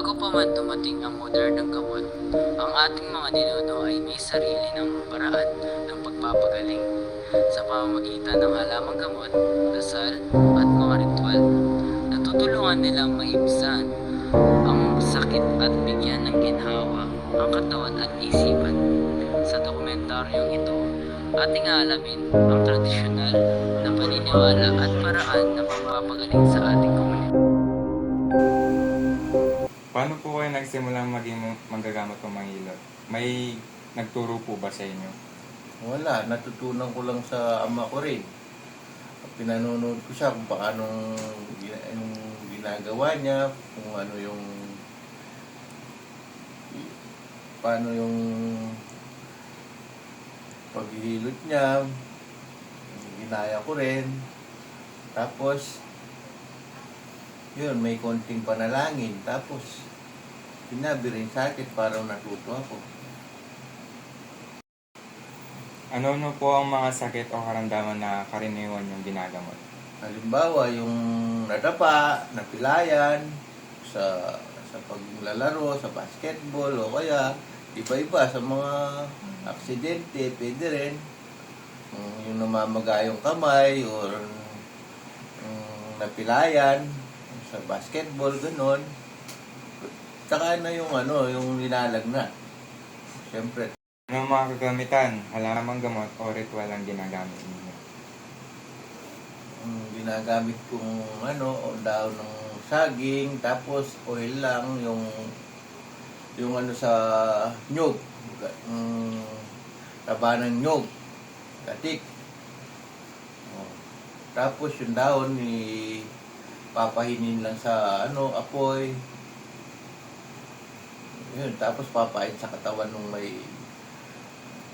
Bago pa man dumating ang modernong gamot, ang ating mga ninuno ay may sarili ng paraan ng pagpapagaling sa pamamagitan ng halamang gamot, dasal, at mga ritual. Natutulungan nilang maibsan ang sakit at bigyan ng ginhawa ang katawan at isipan. Sa dokumentaryong ito, ating aalamin ang tradisyonal na paniniwala at paraan ng pagpapagaling sa ating komunidad. Paano po kayo nagsimulang maging manggagamot o manghilot? May nagturo po ba sa inyo? Wala, natutunan ko lang sa ama ko rin. Pinanonood ko siya kung paano yung ginagawa niya, kung ano yung paano yung paghihilot niya. Ginaya ko rin. Tapos yun, may konting panalangin. Tapos sinabi rin sa akin, parang natuto ako. Ano po ang mga sakit o karamdaman na karaniwan yung ginagamot? Halimbawa, yung nadapa, napilayan, sa paglalaro, sa basketball, o kaya iba-iba sa mga aksidente, pwede rin. Yung namamaga yung kamay, or napilayan, sa basketball, ganon. Tsaka na yung yung nilalagnat. Siyempre, Ano ang mga kagamitan, halamang gamot o ritual ang ginagamit ninyo? ginagamit kong daon ng saging, tapos oil lang, yung sa nyug, taba ng nyug, katik. Tapos yung daon papahinin lang sa apoy. Yun, tapos papain sa katawan ng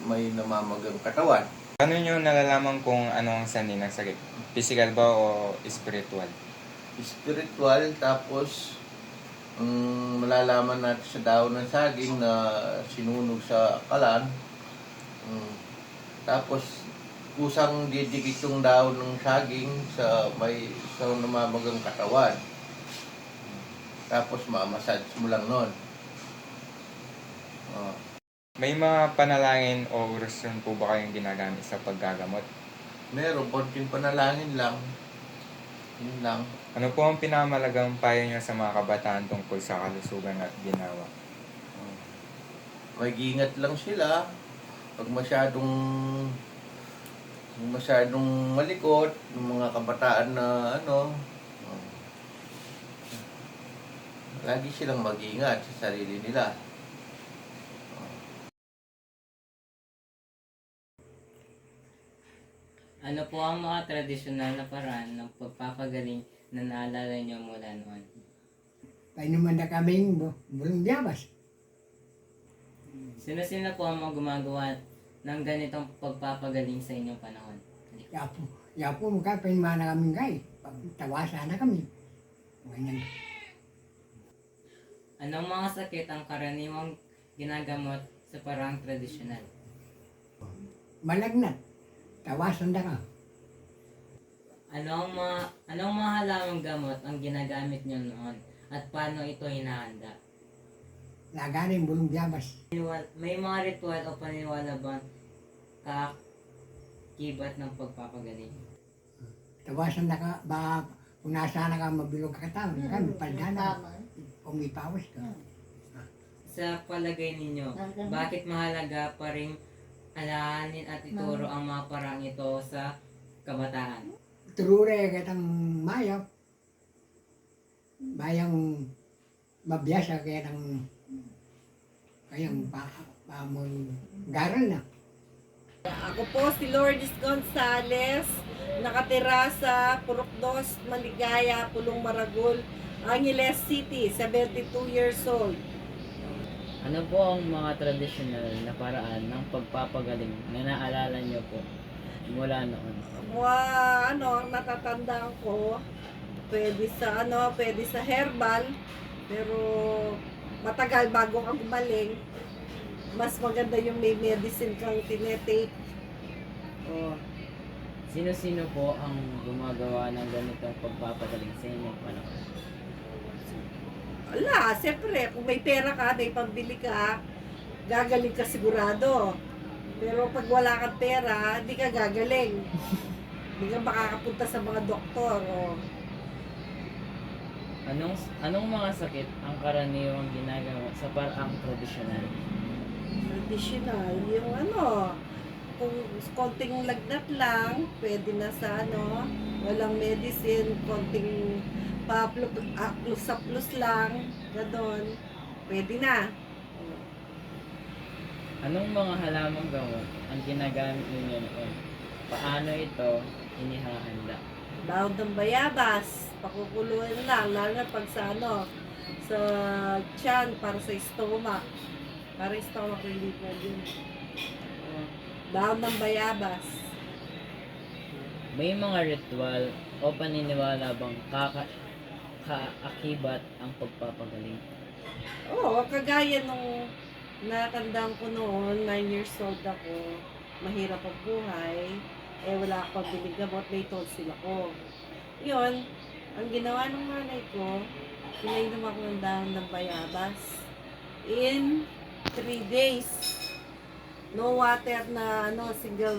may namamagang katawan. Paano nyo nalalaman kung ano ang sanhi ng sakit? Physical ba o spiritual? Spiritual, tapos malalaman natin sa daon ng saging na sinunog sa kalan. Tapos kusang didikit yung daon ng saging sa namamagang katawan. Tapos mamassage mo lang nun. May mga panalangin o orasyon po ba kayong ginagamit sa paggagamot? Meron, konting panalangin lang. Yun lang. Ano po ang pinakamalagang payo nyo sa mga kabataan tungkol sa kalusugan at ginawa? Mag-ingat lang sila. Pag masyadong malikot, yung mga kabataan na lagi silang mag-ingat sa sarili nila. Ano po ang mga tradisyonal na paraan ng pagpapagaling na naalala niyo mula noon? Painuman na kaming bulong biyabas. Sino-sino po ang mga gumagawa ng ganitong pagpapagaling sa inyong panahon? Yapo mo ka, painuman na kaming gay. Tawasa na kami. Ganyan. Anong mga sakit ang karaniwang ginagamot sa parang tradisyonal? Malagnat. Tawasan na ka. Anong mga halamang gamot ang ginagamit niyo noon at paano ito hinahanda? Lagarin bulong biyabas. May mga ritual o paniniwala bang kakibat ng pagpapagaling? Tawasan na ka, ba kung nasa na ka mabilog ka katawin, kami palda na. Umipawas ka. Sa palagay ninyo, bakit mahalaga pa rin alahanin at ituro ang mga parang ito sa kabataan? Turure katang mayap. Bayang mabiyasa kayang garal na. Ako po si Lourdes Gonzales, nakatira sa Purok 2, Maligaya, Pulong Maragul, Angeles City, 72 years old. Ano po ang mga tradisyonal na paraan ng pagpapagaling na naalala niyo po mula noon? Ang natatandaan ko, pwede sa herbal, pero matagal bago ka gumaling. Mas maganda yung may medicine kang tinetake. Sino-sino po ang gumagawa ng ganitong pagpapagaling sa inyong panahon? Wala, siyempre, kung may pera ka, may pambili ka, gagaling ka sigurado. Pero pag wala kang pera, hindi ka gagaling. Hindi ka makakapunta sa mga doktor. O. Anong mga sakit ang karaniwang ginagawa sa paraang tradisyonal? Traditional, yung ano, kung konting lagnat lang, pwede na sa ano, walang medicine, konting plus lang, gano'n, pwede na. Anong mga halamang gamot ang ginagamit ninyo noon? Paano ito inihahanda? Daon ng bayabas, pakukuluan lang, lalo na pag sa ano, sa tiyan, para sa stomach. Para stomach relief na din. Daon ng bayabas. May mga ritual o paniniwala bang kaakibat ang pagpapagaling? Oo, kagaya nung natandaan ko noon, 9 years old ako, mahirap ang buhay, wala akong pambili gamot, may tonsil ako. Yun, ang ginawa ng nanay ko, pinainom ako ng dahon ng bayabas. In 3 days, no water na single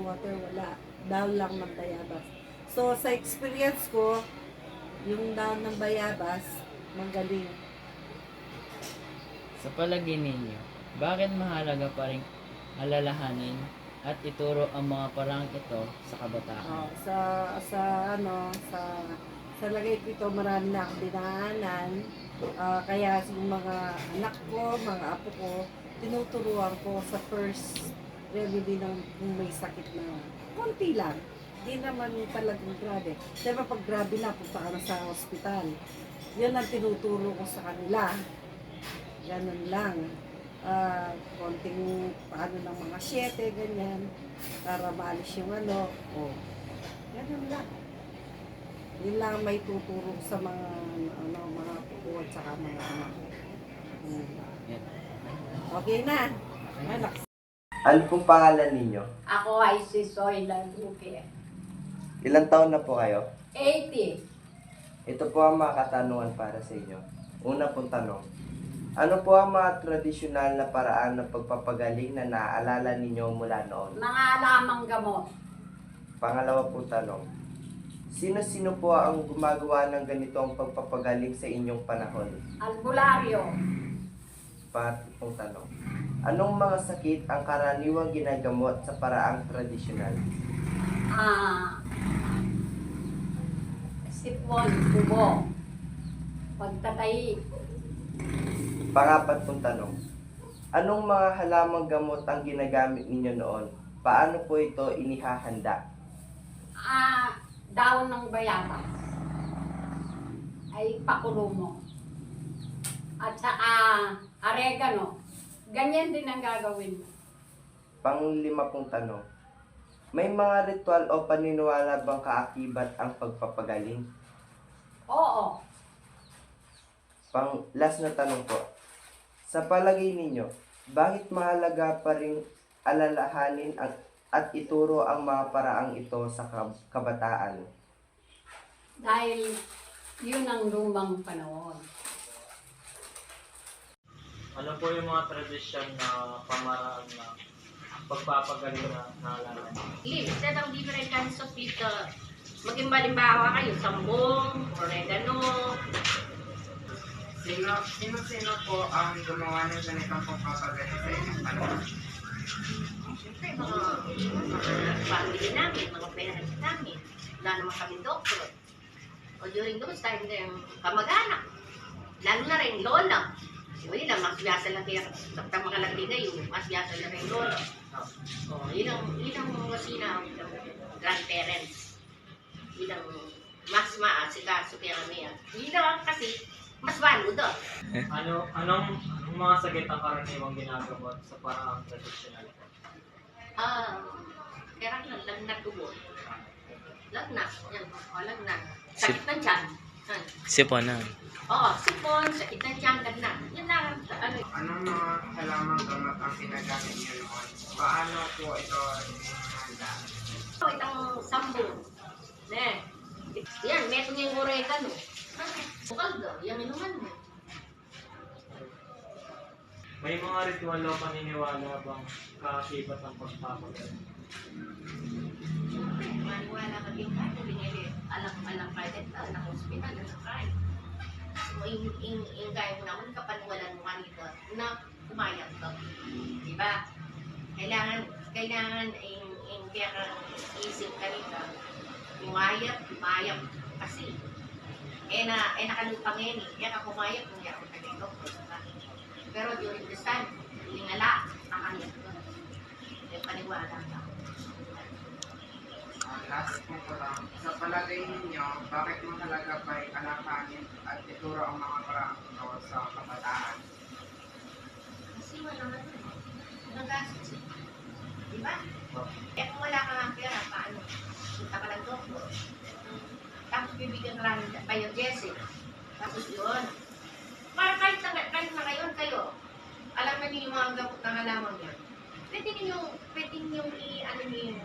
water, wala. Dahon lang ng bayabas. So, sa experience ko, yung dahon ng bayabas, magaling. Sa palagay ninyo, bakit mahalaga pa rin alalahanin at ituro ang mga parang ito sa kabataan? Sa lagay ko ito, marami na akong dinaanan. Kaya yung mga anak ko, mga apo ko, tinuturuan ko sa first remedy ng kung may sakit na konti lang. Hindi naman talagang grabe. Diba pag grabe na, punta ka na sa ospital. Yun ang tinuturo ko sa kanila. Ganun lang. Konting paano ng mga 7, ganyan. Para maalis yung ano. Ganun lang. Yun lang may tuturo sa mga mga pupuan saka mga anak. Yan. Okay na. Anak. Ano pong pangalan ninyo? Ako ay si Soy Laguke. Ilang taon na po kayo? 80. Ito po ang mga katanungan para sa inyo. Una pong tanong. Ano po ang mga tradisyonal na paraan ng pagpapagaling na naaalala ninyo mula noon? Mga lamang gamot. Pangalawa pong tanong. Sino-sino po ang gumagawa ng ganitong pagpapagaling sa inyong panahon? Albularyo. Pangatlo pong tanong. Anong mga sakit ang karaniwang ginagamot sa paraang tradisyonal? Sipon, kubo. Pagtatay. Pangapat pong tanong. Anong mga halamang gamot ang ginagamit ninyo noon? Paano po ito inihahanda? Daon ng bayabas. Ay pakulo mo. At saka oregano. Ganyan din ang gagawin mo. Panglima pong tanong. May mga ritual o paniniwala bang kaakibat ang pagpapagaling? Oo. Last na tanong po. Sa palagay ninyo, bakit mahalaga pa rin alalahanin at ituro ang mga paraang ito sa kabataan? Dahil yun ang lumang panahon. Ano po yung mga tradisyon na pamaraan na pagpapagaling na naalala niyo? Instead of different kinds of it, maging malimbawa kayo, sambong, oregano. Sino po ang gumawa ng ganitong pagpapagaling sa inyong panahon? Siyempre, mga family namin, mga parents namin. Wala naman kami doktor. O during those time, yung kamag-anak. Lalo na rin lola. Hindi na, mas biyasa lang kaya sa mga lagli na yun, mas biyasa lang rin lola. Yun ang mga sinang grandparents. Yun ang mas maasikaso kaya kami. Yun lang kasi, mas valo doon. Anong mga sakit ang karaniwang ginagamot sa paraang tradisyonal? Kaya lang, lagnat ubo. Lagnat, yan, lagnat. Sakit ng tiyan. Siponan. Oo, sipon, sakit ng tiyan, lagnat. Yan lang, Anong mga halamang gamot ang ginagamit niyo noon? Paano po ito inihahanda? itang sambong. Yan, meron yung oregano. Bukal daw, yung inuman mo. May mga ritual o paniniwala bang kaakibat ng pagpapagaling? Siyempre, maniwala ka din kahit binili. Alam ka din, ng hospital, ng kain. So, yung gaya mo naman, kapaniwalan mo kanito na umayag ka. Diba? Kailangan yung kaya ka isip ka nito. Umayag kasi. Nakalupang yan eh. Kaya ka pumayag kung yan ako taga-doktor. Pero during this time, lingala, nakayag ko. Kaya paniwala ka. Last mo ko lang, sa palagay ninyo, bakit mahalaga pa ay alakanin at ituro ang mga parang ito sa kabataan? Kasi wala naman nagastos eh. Diba? Kung wala ka ng pera, paano? Punta ka ng doktor. Tapos bibigyan ka lang ng biogesic. Tapos yun. Para kahit na ngayon kayo, alam na niyo yung mga gamot ng halaman niya. Pwede niyo i-ano niyo yung